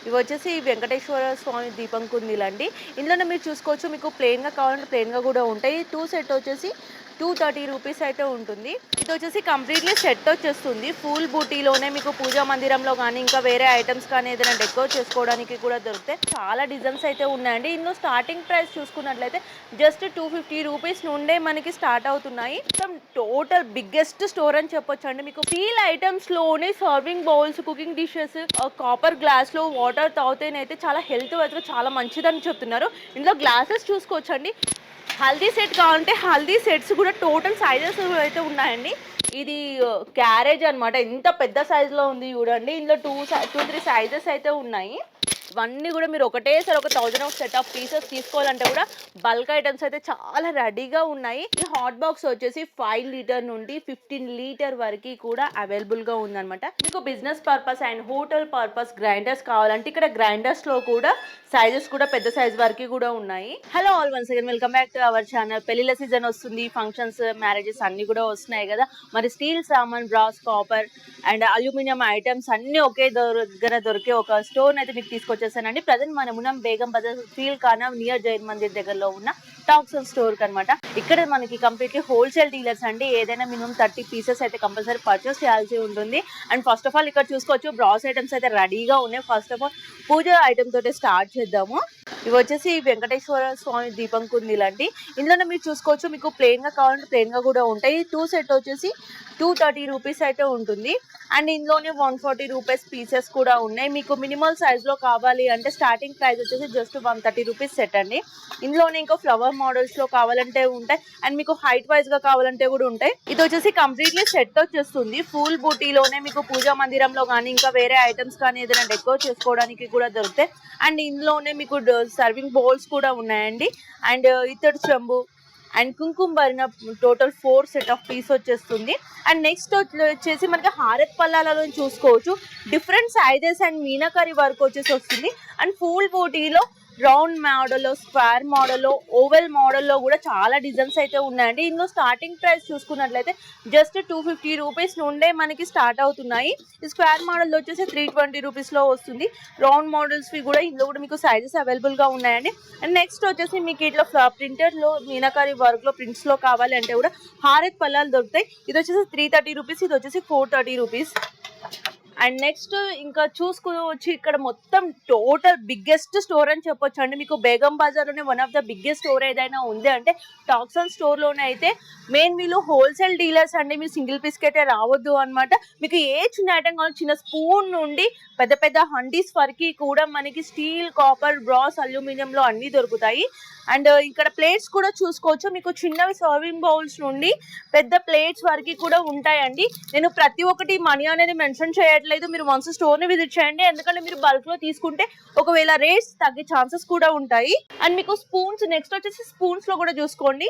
ఇవి వచ్చేసి వెంకటేశ్వర స్వామి దీపం కుందీలండి. ఇందులోనే మీరు చూసుకోవచ్చు, మీకు ప్లెయిన్‌గా కావాలంటే ప్లెయిన్‌గా కూడా ఉంటాయి. 2 సెట్ వచ్చేసి 230 రూపీస్ అయితే ఉంటుంది. ఇది వచ్చేసి కంప్లీట్‌లీ సెట్ వచ్చేస్తుంది. ఫుల్ బూటీలోనే మీకు పూజా మందిరంలో గానీ, ఇంకా వేరే ఐటెమ్స్ కానీ ఏదైనా డెకరేట్ చేసుకోవడానికి కూడా దొరుకుతాయి. చాలా డిజైన్స్ అయితే ఉన్నాయండి. ఇందులో స్టార్టింగ్ ప్రైస్ చూసుకున్నట్లయితే జస్ట్ 250 రూపీస్ నుండే మనకి స్టార్ట్ అవుతున్నాయి. టోటల్ బిగ్గెస్ట్ స్టోర్ అని చెప్పొచ్చండి. మీకు స్టీల్ ఐటమ్స్‌లోనే serving bowls, cooking dishes, copper గ్లాస్‌లో వాటర్ తాగితేనైతే చాలా హెల్త్ వైస్‌గా చాలా మంచిదని చెప్తున్నారు. ఇందులో గ్లాసెస్ చూసుకోవచ్చండి. హల్దీ సెట్ కావాలంటే హల్దీ సెట్స్ కూడా టోటల్ సైజెస్ అయితే ఉన్నాయండి. ఇది క్యారేజ్ అనమాట. ఎంత పెద్ద సైజులో ఉంది చూడండి. ఇందులో 3 సైజెస్ అయితే ఉన్నాయి. ఇవన్నీ కూడా మీరు ఒకటేసారి ఒక 1000 ఆఫ్ సెట్ ఆఫ్ పీసెస్ తీసుకోవాలంటే కూడా బల్క్ ఐటమ్స్ అయితే చాలా రెడీగా ఉన్నాయి. ఈ హాట్ బాక్స్ వచ్చేసి 5 లీటర్ నుండి 15 లీటర్ వరకు కూడా అవైలబుల్గా ఉందన్నమాట. మీకు business purpose and hotel purpose grinders కావాలంటే ఇక్కడ గ్రైండర్స్లో కూడా సైజెస్ కూడా పెద్ద సైజ్ వరకు కూడా ఉన్నాయి. Hello all, once again welcome back to our channel. పెళ్లిళ్ళ సీజన్ వస్తుంది, ఫంక్షన్స్, మ్యారేజెస్ అన్ని కూడా వస్తున్నాయి కదా. మరి స్టీల్ సామాన్, brass, copper and aluminium items అన్ని ఒకే దగ్గర దొరికే ఒక స్టోర్ అయితే మీకు తీసుకొచ్చేసానండి. ప్రజెంట్ మనం ఉన్నాం బేగం బజార్ ఫీల్ కానా నియర్ జైన్ మందిర్ దగ్గరలో ఉన్న టాక్సన్ స్టోర్ అనమాట. ఇక్కడ మనకి కంప్లీట్లీ హోల్సేల్ డీలర్స్ అండి. ఏదైనా మినిమం 30 పీసెస్ అయితే కంపల్సరీ పర్చేస్ చేయాల్సి ఉంటుంది. అండ్ ఫస్ట్ ఆఫ్ ఆల్ ఇక్కడ చూసుకోవచ్చు, బ్రాస్ ఐటమ్స్ అయితే రెడీగా ఉన్నాయి. First of all puja item తోటే స్టార్ట్ చేద్దాము. ఇవి వచ్చేసి వెంకటేశ్వర స్వామి దీపం కుందీలండి. ఇందులోనే మీరు చూసుకోవచ్చు, మీకు ప్లెయిన్‌గా కావాలంటే ప్లెయిన్‌గా కూడా ఉంటాయి. 2 సెట్ వచ్చేసి 230 రూపీస్ అయితే ఉంటుంది. అండ్ ఇందులోనే 140 రూపీస్ పీసెస్ కూడా ఉన్నాయి. మీకు మినిమల్ సైజ్లో కావాలి అంటే స్టార్టింగ్ ప్రైస్ వచ్చేసి జస్ట్ 130 రూపీస్ సెట్ అండి. ఇందులోనే ఇంకా ఫ్లవర్ మోడల్స్లో కావాలంటే ఉంటాయి. అండ్ మీకు హైట్ వైజ్గా కావాలంటే కూడా ఉంటాయి. ఇది వచ్చేసి కంప్లీట్లీ సెట్ వచ్చేస్తుంది. ఫుల్ బూటీలోనే మీకు పూజా మందిరంలో కానీ, ఇంకా వేరే ఐటమ్స్ కానీ ఏదైనా డెకరేట్ చేసుకోవడానికి కూడా దొరుకుతాయి. అండ్ ఇందులోనే మీకు సర్వింగ్ బౌల్స్ కూడా ఉన్నాయండి. అండ్ ఇత్తడి చెంబు అండ్ కుంకుమ భరిన టోటల్ 4 సెట్ ఆఫ్ పీస్ వచ్చేస్తుంది. అండ్ నెక్స్ట్ వచ్చేసి మనకి హారత్ పల్లాలలో చూసుకోవచ్చు, different sizes and meenakari work వచ్చేసి వస్తుంది. అండ్ ఫుల్ బూటీలో రౌండ్ మోడల్లో, స్క్వేర్ మోడల్లో, ఓవెల్ మోడల్లో కూడా చాలా డిజైన్స్ అయితే ఉన్నాయండి. ఇందులో స్టార్టింగ్ ప్రైస్ చూసుకున్నట్లయితే జస్ట్ 250 రూపీస్ నుండే మనకి స్టార్ట్ అవుతున్నాయి. ఈ స్క్వేర్ మోడల్ వచ్చేసి 320 రూపీస్లో వస్తుంది. రౌండ్ మోడల్స్వి కూడా ఇందులో కూడా మీకు సైజెస్ అవైలబుల్గా ఉన్నాయండి. అండ్ నెక్స్ట్ వచ్చేసి మీకు ఇట్లా ప్రింటెడ్లో మీనాకరి వర్క్లో ప్రింట్స్లో కావాలి అంటే కూడా హారత్ పల్లాలు దొరుకుతాయి. ఇది వచ్చేసి 330 రూపీస్, ఇది వచ్చేసి 430 రూపీస్. అండ్ నెక్స్ట్ ఇంకా చూసుకోవచ్చు, ఇక్కడ మొత్తం టోటల్ బిగ్గెస్ట్ స్టోర్ అని చెప్పొచ్చు అండి. మీకు బేగం బజార్లోనే one of the biggest store ఏదైనా ఉంది అంటే టాక్సన్ స్టోర్లోనే అయితే మెయిన్ వీళ్ళు హోల్సేల్ డీలర్స్ అండి. మీరు సింగిల్ పీస్కి అయితే రావద్దు అనమాట. మీకు ఏ చిన్న ఐటమ్ కావాలి, చిన్న స్పూన్ నుండి పెద్ద పెద్ద హండీస్ వరకు కూడా మనకి స్టీల్, కాపర్, బ్రాస్, అల్యూమినియంలో అన్నీ దొరుకుతాయి. అండ్ ఇక్కడ ప్లేట్స్ కూడా చూసుకోవచ్చు, మీకు చిన్నవి సర్వింగ్ బౌల్స్ నుండి పెద్ద ప్లేట్స్ వరకు కూడా ఉంటాయండి. నేను ప్రతి ఒక్కటి మనీ అనేది మెన్షన్ చేయట్లేదు, మీరు వన్స్ స్టోర్ని విజిట్ చేయండి. ఎందుకంటే మీరు బల్క్లో తీసుకుంటే ఒకవేళ రేట్స్ తగ్గే ఛాన్సెస్ కూడా ఉంటాయి. అండ్ మీకు స్పూన్స్, నెక్స్ట్ వచ్చేసి స్పూన్స్లో కూడా చూసుకోండి.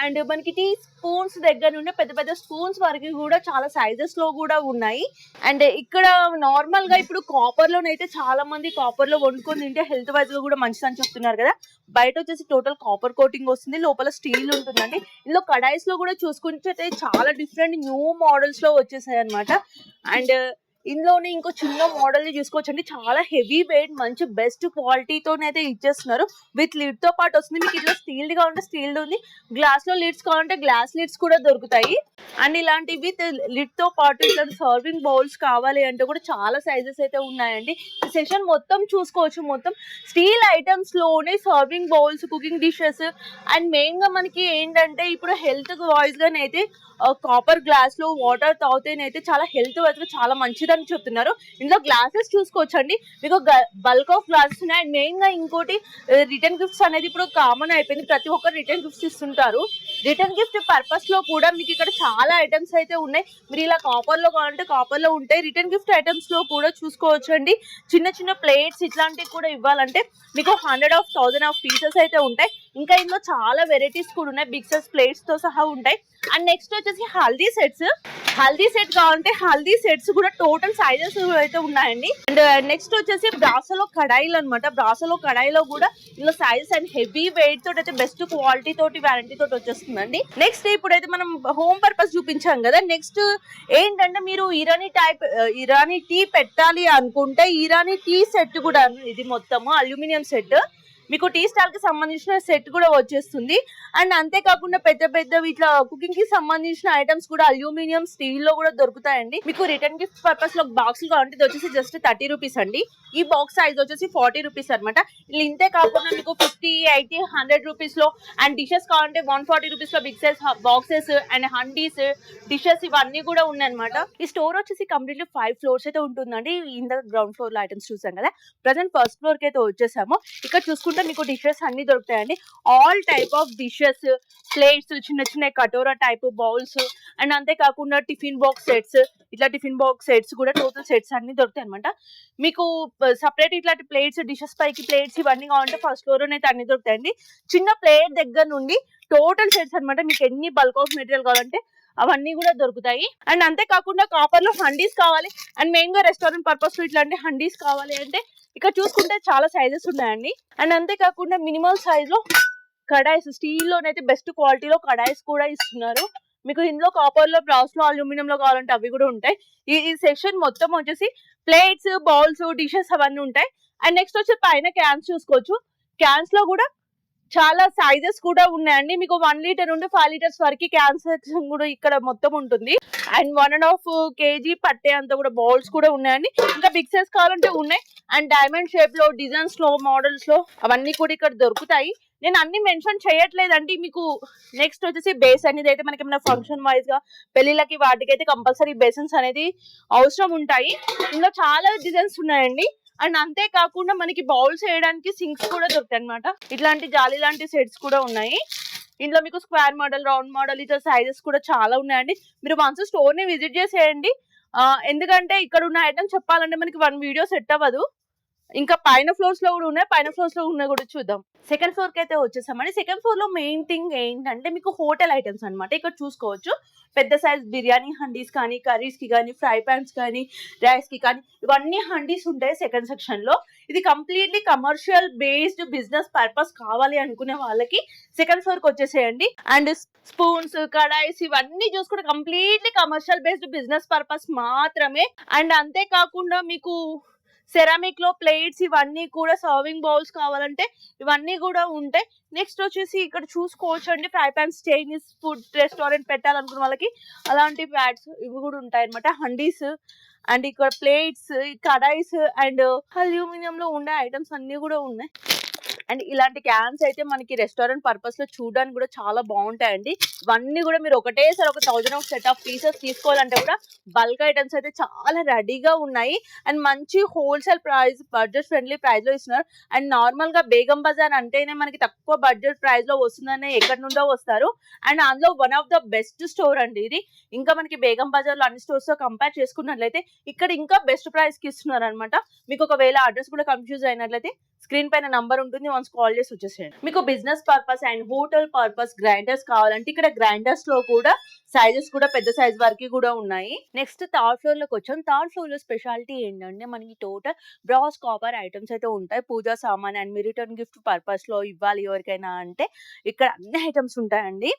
అండ్ మనకి టీ స్పూన్స్ దగ్గర నుండి పెద్ద పెద్ద స్పూన్స్ వరకు కూడా చాలా సైజెస్లో కూడా ఉన్నాయి. అండ్ ఇక్కడ నార్మల్గా ఇప్పుడు కాపర్లోనైతే చాలా మంది కాపర్లో వండుకొని తింటే హెల్త్ వైజ్గా కూడా మంచిదని చెప్తున్నారు కదా. బయట వచ్చేసి టోటల్ కాపర్ కోటింగ్ వస్తుంది, లోపల స్టీల్ ఉంటుందండి. ఇందులో కడాయిస్లో కూడా చూసుకుంటే చాలా డిఫరెంట్ న్యూ మోడల్స్లో వచ్చేసాయి అనమాట. అండ్ ఇందులోనే ఇంకో చిన్న మోడల్ ని చూసుకోవచ్చండి. చాలా హెవీ వెయిట్, మంచి బెస్ట్ క్వాలిటీతోనైతే ఇచ్చేస్తున్నారు. విత్ లిడ్ తో పాటు వస్తుంది. మీకు ఇట్లా స్టీల్ కావాలంటే స్టీల్ ఉంది, గ్లాస్ లో లిడ్స్ కావాలంటే గ్లాస్ లిడ్స్ కూడా దొరుకుతాయి. అండ్ ఇలాంటి విత్ లిడ్ తో పాటు ఇట్లా సర్వింగ్ బౌల్స్ కావాలి అంటే కూడా చాలా సైజెస్ అయితే ఉన్నాయండి. ఈ సెషన్ మొత్తం చూసుకోవచ్చు, మొత్తం స్టీల్ ఐటమ్స్ లోనే serving bowls, cooking dishes. And main గా మనకి ఏంటంటే ఇప్పుడు హెల్త్ వాయిస్ గానైతే కాపర్ గ్లాస్ లో వాటర్ తాగితేనైతే చాలా హెల్త్ వైజ్ చాలా మంచిదని చెప్తున్నారు. ఇందులో గ్లాసెస్ చూసుకోవచ్చండి, మీకు బల్క్ ఆఫ్ గ్లాసెస్ ఉన్నాయి. అండ్ మెయిన్ గా ఇంకోటి రిటర్న్ గిఫ్ట్స్ అనేది ఇప్పుడు కామన్ అయిపోయింది, ప్రతి ఒక్కరు రిటర్న్ గిఫ్ట్స్ ఇస్తుంటారు. రిటర్న్ గిఫ్ట్ పర్పస్ లో కూడా మీకు ఇక్కడ చాలా ఐటమ్స్ అయితే ఉన్నాయి. మీరు ఇలా కాపర్ లో కావాలంటే కాపర్ లో ఉంటాయి. రిటర్న్ గిఫ్ట్ ఐటమ్స్ లో కూడా చూసుకోవచ్చండి. చిన్న చిన్న ప్లేట్స్ ఇట్లాంటివి కూడా ఇవ్వాలంటే మీకు 100 ఆఫ్ 1000 ఆఫ్ పీసెస్ అయితే ఉంటాయి. ఇంకా ఇందులో చాలా వెరైటీస్ కూడా ఉన్నాయి, బిగ్ సైజ్ ప్లేట్స్ తో సహా ఉంటాయి. అండ్ నెక్స్ట్ వచ్చేసి హల్దీ సెట్స్. హల్దీ సెట్ కావాలంటే హల్దీ సెట్స్ కూడా టోటల్ సైజెస్ అయితే ఉన్నాయండి. అండ్ నెక్స్ట్ వచ్చేసి బ్రాసోలో కడాయిలు అనమాట. బ్రాసోలో కడాయిలో కూడా ఇందులో సైజెస్ అండ్ హెవీ వెయిట్ తోటి అయితే బెస్ట్ క్వాలిటీ తోటి వారంటీ తోటి వచ్చేస్తుందండి. నెక్స్ట్ ఇప్పుడైతే మనం హోమ్ పర్పస్ చూపించాం కదా, నెక్స్ట్ ఏంటంటే మీరు ఇరానీ టీ పెట్టాలి అనుకుంటే ఇరానీ టీ సెట్ కూడా, ఇది మొత్తము అల్యూమినియం సెట్, మీకు టీ స్టాల్ కి సంబంధించిన సెట్ కూడా వచ్చేస్తుంది. అండ్ అంతేకాకుండా పెద్ద పెద్ద ఇట్లా కుకింగ్ కి సంబంధించిన ఐటమ్స్ కూడా అల్యూమినియం స్టీల్ లో కూడా దొరుకుతాయండి. మీకు రిటర్న్ గిఫ్ట్ పర్పస్ లో బాక్స్ కావాలంటే ఇది వచ్చేసి జస్ట్ 30 రూపీస్ అండి. ఈ బాక్స్ సైజ్ వచ్చేసి 40 రూపీస్ అనమాట. ఇంతే కాకుండా మీకు 50, 80, 100 రూపీస్ లో అండ్ డిషెస్ కావాలంటే 140 రూపీస్ లో big size boxes and handis dishes ఇవన్నీ కూడా ఉన్నాయన్నమాట. ఈ స్టోర్ వచ్చేసి కంప్లీట్లీ 5 ఫ్లోర్స్ అయితే ఉంటుందండి. ఇంత గ్రౌండ్ ఫ్లోర్ లో ఐటమ్స్ చూసాం కదా, ప్రజెంట్ ఫస్ట్ ఫ్లోర్ కి అయితే వచ్చేసాము. ఇక్కడ చూసుకుంటే మీకు డిషెస్ అన్ని దొరుకుతాయండి. All type of dishes, plates, చిన్న చిన్న కటోరా టైప్ బౌల్స్ అండ్ అంతేకాకుండా టిఫిన్ బాక్స్ సెట్స్, ఇట్లా టిఫిన్ బాక్స్ సెట్స్ కూడా టోటల్ సెట్స్ అన్ని దొరుకుతాయి అనమాట. మీకు సపరేట్ ఇట్లాంటి ప్లేట్స్, డిషెస్ పైకి ప్లేట్స్ ఇవన్నీ కావాలంటే ఫస్ట్ ఫ్లోర్ అయితే అన్ని దొరుకుతాయండి. చిన్న ప్లేట్ దగ్గర నుండి టోటల్ సెట్స్ అనమాట. మీకు ఎన్ని బల్క్ ఆఫ్ మెటీరియల్ కావాలంటే అవన్నీ కూడా దొరుకుతాయి. అండ్ అంతేకాకుండా కాపర్ లో హండీస్ కావాలి అండ్ మెయిన్ గా రెస్టారెంట్ పర్పస్ లో ఇట్లాంటి హండీస్ కావాలి అంటే ఇక్కడ చూసుకుంటే చాలా సైజెస్ ఉన్నాయండి. అండ్ అంతేకాకుండా మినిమల్ సైజ్ లో కడాయిస్, స్టీల్ లోనైతే బెస్ట్ క్వాలిటీలో కడాయిస్ కూడా ఇస్తున్నారు. మీకు ఇందులో కాపర్ లో, బ్రాస్ లో, అల్యూమినియం లో కావాలంటే అవి కూడా ఉంటాయి. ఈ సెక్షన్ మొత్తం వచ్చేసి ప్లేట్స్, బౌల్స్, డిషెస్ అవన్నీ ఉంటాయి. అండ్ నెక్స్ట్ వచ్చి పైన క్యాన్స్ చూసుకోవచ్చు. క్యాన్స్ లో కూడా చాలా సైజెస్ కూడా ఉన్నాయండి. మీకు 1 లీటర్ నుండి 5 లీటర్స్ వరకు క్యాన్స్ కూడా ఇక్కడ మొత్తం ఉంటుంది. అండ్ 1.5 kg పట్టే అంత కూడా బౌల్స్ కూడా ఉన్నాయండి. ఇంకా బిగ్ సైజ్ కావాలంటే ఉన్నాయి. అండ్ డైమండ్ షేప్ లో, డిజైన్స్ లో, మోడల్స్ లో అవన్నీ కూడా ఇక్కడ దొరుకుతాయి. నేను అన్ని మెన్షన్ చేయట్లేదండి. మీకు నెక్స్ట్ వచ్చేసి బేస్ అనేది అయితే మనకి ఏమైనా ఫంక్షన్ వైజ్ గా పెళ్లిళ్ళకి వాటికి అయితే కంపల్సరీ బేసన్స్ అనేది అవసరం ఉంటాయి. ఇందులో చాలా డిజైన్స్ ఉన్నాయండి. అండ్ అంతేకాకుండా మనకి బౌల్స్ వేయడానికి సింక్స్ కూడా దొరుకుతాయి అనమాట. ఇట్లాంటి జాలి లాంటి సెట్స్ కూడా ఉన్నాయి. ఇందులో మీకు స్క్వేర్ మోడల్, రౌండ్ మోడల్ ఇట్లా సైజెస్ కూడా చాలా ఉన్నాయండి. మీరు వన్స్ స్టోర్ ని విజిట్ చేసేయండి. ఎందుకంటే ఇక్కడ ఉన్న ఐటమ్ చెప్పాలంటే మనకి 1 వీడియో సెట్ అవ్వదు. ఇంకా పైన ఫ్లోర్స్ లో కూడా ఉన్నాయి. పైన ఫ్లోర్స్ లో ఉన్నాయి కూడా చూద్దాం. సెకండ్ ఫ్లోర్ కి అయితే వచ్చేసామండి. సెకండ్ ఫ్లోర్ లో మెయిన్ థింగ్ ఏంటంటే మీకు హోటల్ ఐటమ్స్ అనమాట. ఇక్కడ చూసుకోవచ్చు పెద్ద సైజ్ బిర్యానీ హండీస్ కానీ, కర్రీస్ కి కానీ, ఫ్రై పాన్స్ కానీ, రైస్ కి కానీ ఇవన్నీ హండీస్ ఉంటాయి సెకండ్ సెక్షన్ లో. ఇది completely commercial based business purpose కావాలి అనుకునే వాళ్ళకి సెకండ్ ఫ్లోర్ కి వచ్చేసేయండి. అండ్ స్పూన్స్, కడాయిస్ ఇవన్నీ చూసుకుంటే completely commercial based business purpose మాత్రమే. అండ్ అంతేకాకుండా మీకు సెరామిక్ లో ప్లేట్స్ ఇవన్నీ కూడా, సర్వింగ్ బౌల్స్ కావాలంటే ఇవన్నీ కూడా ఉంటాయి. నెక్స్ట్ వచ్చేసి ఇక్కడ చూసుకోవచ్చు అండి fry pans, Chinese food restaurant పెట్టాలనుకున్న వాళ్ళకి అలాంటి ప్యాడ్స్ ఇవి కూడా ఉంటాయి అనమాట. హండీస్ అండ్ ఇక్కడ ప్లేట్స్, కడాయిస్ అండ్ అల్యూమినియం లో ఉండే ఐటమ్స్ అన్ని కూడా ఉన్నాయి. అండ్ ఇలాంటి క్యాన్స్ అయితే మనకి రెస్టారెంట్ పర్పస్ లో చూడడానికి కూడా చాలా బాగుంటాయండి. ఇవన్నీ కూడా మీరు ఒకటేసారి ఒక 1000 ఆఫ్ సెట్ ఆఫ్ పీసెస్ తీసుకోవాలంటే కూడా బల్క్ ఐటమ్స్ అయితే చాలా రెడీగా ఉన్నాయి. అండ్ మంచి wholesale price, budget friendly price లో ఇస్తున్నారు. అండ్ నార్మల్ గా బేగం బజార్ అంటేనే మనకి తక్కువ బడ్జెట్ ప్రైస్ లో వస్తుందని ఎక్కడి నుండో వస్తారు. అండ్ అందులో one of the best store అండి ఇది. ఇంకా మనకి బేగం బజార్ లో అన్ని స్టోర్స్ తో కంపేర్ చేసుకున్నట్లయితే ఇక్కడ ఇంకా బెస్ట్ ప్రైస్ కి ఇస్తున్నారు అనమాట. మీకు ఒకవేళ అడ్రస్ కూడా కన్ఫ్యూజ్ అయినట్లయితే స్క్రీన్ పైన నంబర్ ఉంటుంది, వన్స్ కాల్ చేసి వచ్చేసేయండి. మీకు business purpose and hotel purpose grinders కావాలంటే ఇక్కడ గ్రైండర్స్ లో కూడా సైజెస్ కూడా పెద్ద సైజ్ వరకు కూడా ఉన్నాయి. నెక్స్ట్ థర్డ్ ఫ్లోర్ లోకి వచ్చాం. థర్డ్ ఫ్లోర్ లో స్పెషాలిటీ ఏంటంటే మనకి టోటల్ బ్రాస్, కాపర్ ఐటమ్స్ అయితే ఉంటాయి. పూజా సామాన్ and me return gift purpose లో ఇవ్వాలి ఎవరికైనా అంటే ఇక్కడ అన్ని ఐటమ్స్ ఉంటాయండి.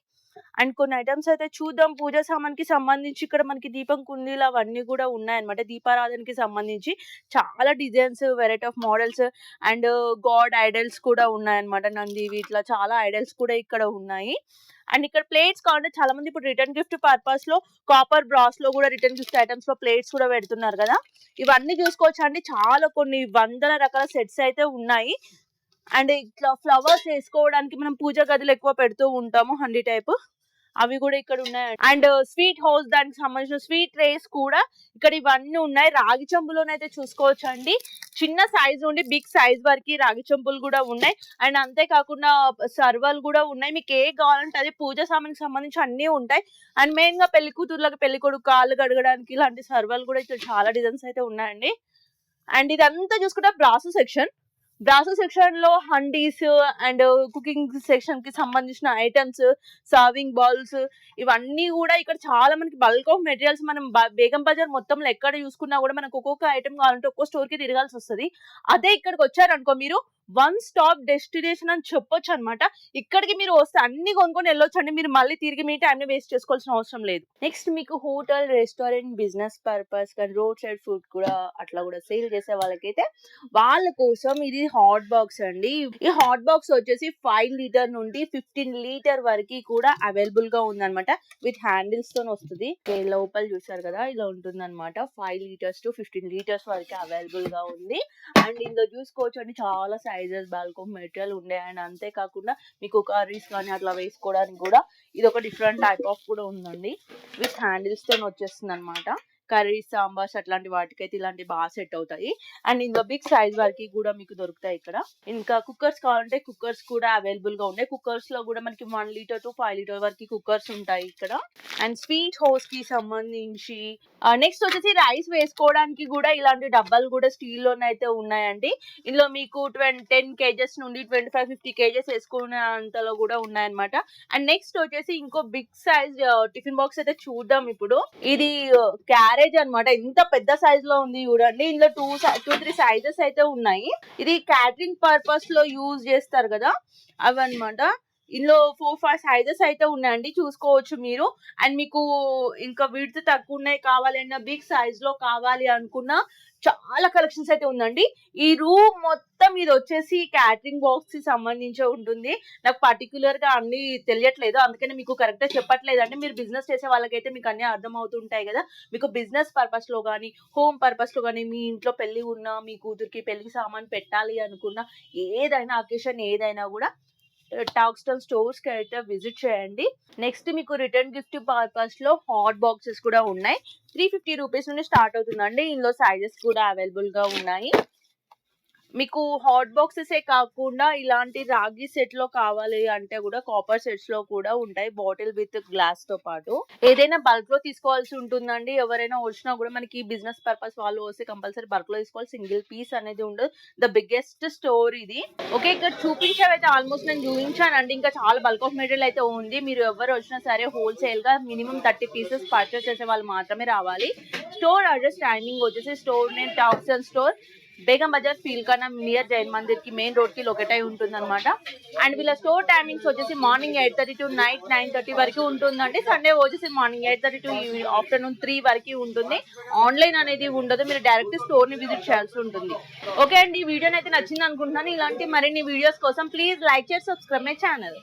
అండ్ కొన్ని ఐటమ్స్ అయితే చూద్దాం. పూజా సామాన్ కి సంబంధించి ఇక్కడ మనకి దీపం కుందీలు అవన్నీ కూడా ఉన్నాయన్నమాట. దీపారాధనకి సంబంధించి చాలా designs, variety of models and God idols కూడా ఉన్నాయన్నమాట. నందివి ఇట్లా చాలా ఐడల్స్ కూడా ఇక్కడ ఉన్నాయి. అండ్ ఇక్కడ ప్లేట్స్ కావాలంటే చాలా మంది ఇప్పుడు రిటర్న్ గిఫ్ట్ పర్పస్ లో కాపర్ బ్రాస్ లో కూడా రిటర్న్ గిఫ్ట్ ఐటమ్స్ లో ప్లేట్స్ కూడా పెడుతున్నారు కదా. ఇవన్నీ చూసుకోవచ్చు అండి. చాలా కొన్ని వందల రకాల సెట్స్ అయితే ఉన్నాయి. అండ్ ఇట్లా ఫ్లవర్స్ వేసుకోవడానికి మనం పూజ గదులు ఎక్కువ పెడుతూ ఉంటాము, హండీ టైప్ అవి కూడా ఇక్కడ ఉన్నాయి. అండ్ స్వీట్ హౌస్ దానికి సంబంధించిన స్వీట్ ట్రేస్ కూడా ఇక్కడ ఇవన్నీ ఉన్నాయి. రాగి చెంబులోనైతే చూసుకోవచ్చు అండి. చిన్న సైజ్ నుండి బిగ్ సైజ్ వరకు రాగి చెంబులు కూడా ఉన్నాయి. అండ్ అంతేకాకుండా సర్వలు కూడా ఉన్నాయి. మీకు ఏ కావాలంటే అది పూజ సామాన్కి సంబంధించి అన్ని ఉంటాయి. అండ్ మెయిన్ గా పెళ్లి కూతుర్లకు, పెళ్లి కొడుకు కాళ్ళు కడగడానికి ఇలాంటి సర్వలు కూడా ఇక్కడ చాలా డిజైన్స్ అయితే ఉన్నాయండి. అండ్ ఇదంతా చూసుకుంటే బ్రాసు సెక్షన్. బ్రాసో సెక్షన్ లో హండీస్ అండ్ కుకింగ్ సెక్షన్ కి సంబంధించిన ఐటమ్స్, సర్వింగ్ బౌల్స్, ఇవన్నీ కూడా ఇక్కడ చాలా మనకి బల్క్ ఆఫ్ మెటీరియల్స్. మనం బేగం బజార్ మొత్తంలో ఎక్కడ చూసుకున్నా కూడా మనకు ఒక్కొక్క ఐటమ్ కావాలంటే ఒక్కో స్టోర్ కి తిరగాల్సి వస్తుంది. అదే ఇక్కడికి వచ్చారనుకో మీరు వన్ స్టాప్ డెస్టినేషన్ అని చెప్పొచ్చు అనమాట. ఇక్కడికి మీరు వస్తే అన్ని కొనుక్కొని వెళ్ళొచ్చండి. మీరు మళ్ళీ తిరిగి మీ టైం వేస్ట్ చేసుకోవాల్సిన అవసరం లేదు. నెక్స్ట్ మీకు హోటల్, రెస్టారెంట్, బిజినెస్ పర్పస్ కానీ రోడ్ సైడ్ ఫుడ్ కూడా అట్లా కూడా సేల్ చేసే వాళ్ళకైతే వాళ్ళ కోసం ఇది హాట్ బాక్స్ అండి. ఈ హాట్ బాక్స్ వచ్చేసి 5 లీటర్ నుండి 15 లీటర్ వరకు కూడా అవైలబుల్ గా ఉందన్నమాట. విత్ హ్యాండిల్స్ తో వస్తుంది. లోపల చూసారు కదా ఇలా ఉంటుంది అనమాట. 5 లీటర్స్ టు 15 లీటర్స్ వరకు అవైలబుల్ గా ఉంది. అండ్ ఇందులో చూసుకోవచ్చు అండి చాలా సైజెస్ బల్క్ ఆఫ్ మెటీరియల్ ఉండే. అండ్ అంతేకాకుండా మీకు కర్రీస్ కానీ అట్లా వేసుకోవడానికి కూడా ఇది ఒక డిఫరెంట్ టైప్ ఆఫ్ కూడా ఉందండి. విత్ హ్యాండిల్స్ తో వచ్చేస్తుంది అనమాట. కర్రీస్, సాంబార్స్ అట్లాంటి వాటికైతే ఇలాంటి బాగా సెట్ అవుతాయి. అండ్ ఇందులో బిగ్ సైజ్ వరకు కూడా మీకు దొరుకుతాయి ఇక్కడ. ఇంకా కుక్కర్స్ కావాలంటే కుక్కర్స్ కూడా అవైలబుల్ గా ఉన్నాయి. కుక్కర్స్ లో కూడా మనకి 1 లీటర్ టు 5 లీటర్ వరకు కుక్కర్స్ ఉంటాయి ఇక్కడ. అండ్ స్వీట్ హౌస్ కి సంబంధించి నెక్స్ట్ వచ్చేసి రైస్ వేసుకోవడానికి కూడా ఇలాంటి డబ్బాలు కూడా స్టీల్ లోనైతే ఉన్నాయండి. ఇందులో మీకు 10 కేజెస్ నుండి 25-50 కేజెస్ వేసుకునే అంతలో కూడా ఉన్నాయన్నమాట. అండ్ నెక్స్ట్ వచ్చేసి ఇంకో బిగ్ సైజ్ టిఫిన్ బాక్స్ అయితే చూద్దాం ఇప్పుడు. ఇది క్యారేజ్ అన్నమాట. ఎంత పెద్ద సైజ్ లో ఉంది చూడండి. ఇందులో 2-3 సైజెస్ అయితే ఉన్నాయి. ఇది క్యాటరింగ్ పర్పస్ లో యూజ్ చేస్తారు కదా అవన్నమాట. ఇందులో 4-5 సైజెస్ అయితే ఉన్నాయండి చూసుకోవచ్చు మీరు. అండ్ మీకు ఇంకా విడ్త్ తక్కువ ఉన్నాయి కావాలన్నా బిగ్ సైజ్ లో కావాలి అనుకున్నా చాలా కలెక్షన్స్ అయితే ఉందండి. ఈ రూమ్ మొత్తం ఇది వచ్చేసి క్యాటరింగ్ బాక్స్ కి సంబంధించి ఉంటుంది. నాకు పర్టికులర్ గా అన్ని తెలియట్లేదు, అందుకని మీకు కరెక్ట్ గా చెప్పట్లేదు. అంటే మీరు బిజినెస్ చేసే వాళ్ళకైతే మీకు అన్ని అర్థం అవుతుంటాయి కదా. మీకు బిజినెస్ పర్పస్ లో కానీ హోమ్ పర్పస్ లో కానీ మీ ఇంట్లో పెళ్లి ఉన్నా, మీ కూతురికి పెళ్లికి సామాన్ పెట్టాలి అనుకున్నా, ఏదైనా అకేషన్ ఏదైనా కూడా టాక్స్టైల్ స్టోర్స్ కి అయితే విజిట్ చేయండి. నెక్స్ట్ మీకు రిటర్న్ గిఫ్ట్ పర్పస్ లో హాట్ బాక్సెస్ కూడా ఉన్నాయి. 350 రూపీస్ నుండి స్టార్ట్ అవుతుందండి. ఇందులో సైజెస్ కూడా అవైలబుల్ గా ఉన్నాయి. మీకు హాట్ బాక్సెస్ కాకుండా ఇలాంటి రాగి సెట్ లో కావాలి అంటే కూడా కాపర్ సెట్స్ లో కూడా ఉంటాయి. బాటిల్ విత్ గ్లాస్ తో పాటు ఏదైనా బల్క్ లో తీసుకోవాల్సి ఉంటుందండి. ఎవరైనా వచ్చినా కూడా మనకి బిజినెస్ పర్పస్ వాళ్ళు వస్తే కంపల్సరీ బల్క్ లో తీసుకోవాలి. సింగిల్ పీస్ అనేది ఉండదు. ద బిగ్గెస్ట్ స్టోర్ ఇది. ఓకే, ఇక్కడ చూపించేవైతే ఆల్మోస్ట్ నేను చూపించానండి. ఇంకా చాలా బల్క్ ఆఫ్ మెటీరియల్ అయితే ఉంది. మీరు ఎవరు వచ్చినా సరే హోల్సేల్ గా మినిమం 30 పీసెస్ పర్చేస్ చేసే వాళ్ళు మాత్రమే రావాలి. స్టోర్ అడ్రస్ టైమింగ్ వచ్చేసి store name textile store, Begum Bazaar Feelkhana near Jain Mandir కి మెయిన్ రోడ్ కి లొకేట్ అయి ఉంటుంది అనమాట. అండ్ వీళ్ళ స్టోర్ టైమింగ్స్ వచ్చేసి మార్నింగ్ 8:30 టు నైట్ 9:30 వరకు ఉంటుందండి. సండే వచ్చేసి మార్నింగ్ 8:30 టు ఆఫ్టర్నూన్ 3 వరకు ఉంటుంది. ఆన్లైన్ అనేది ఉండదు, మీరు డైరెక్ట్ స్టోర్ ని విజిట్ చేయాల్సి ఉంటుంది. ఓకే అండి, ఈ వీడియోని అయితే నచ్చింది అనుకుంటున్నాను. ఇలాంటి మరిన్ని వీడియోస్ కోసం ప్లీజ్ లైక్ చేసి సబ్స్క్రైబ్ మై ఛానల్.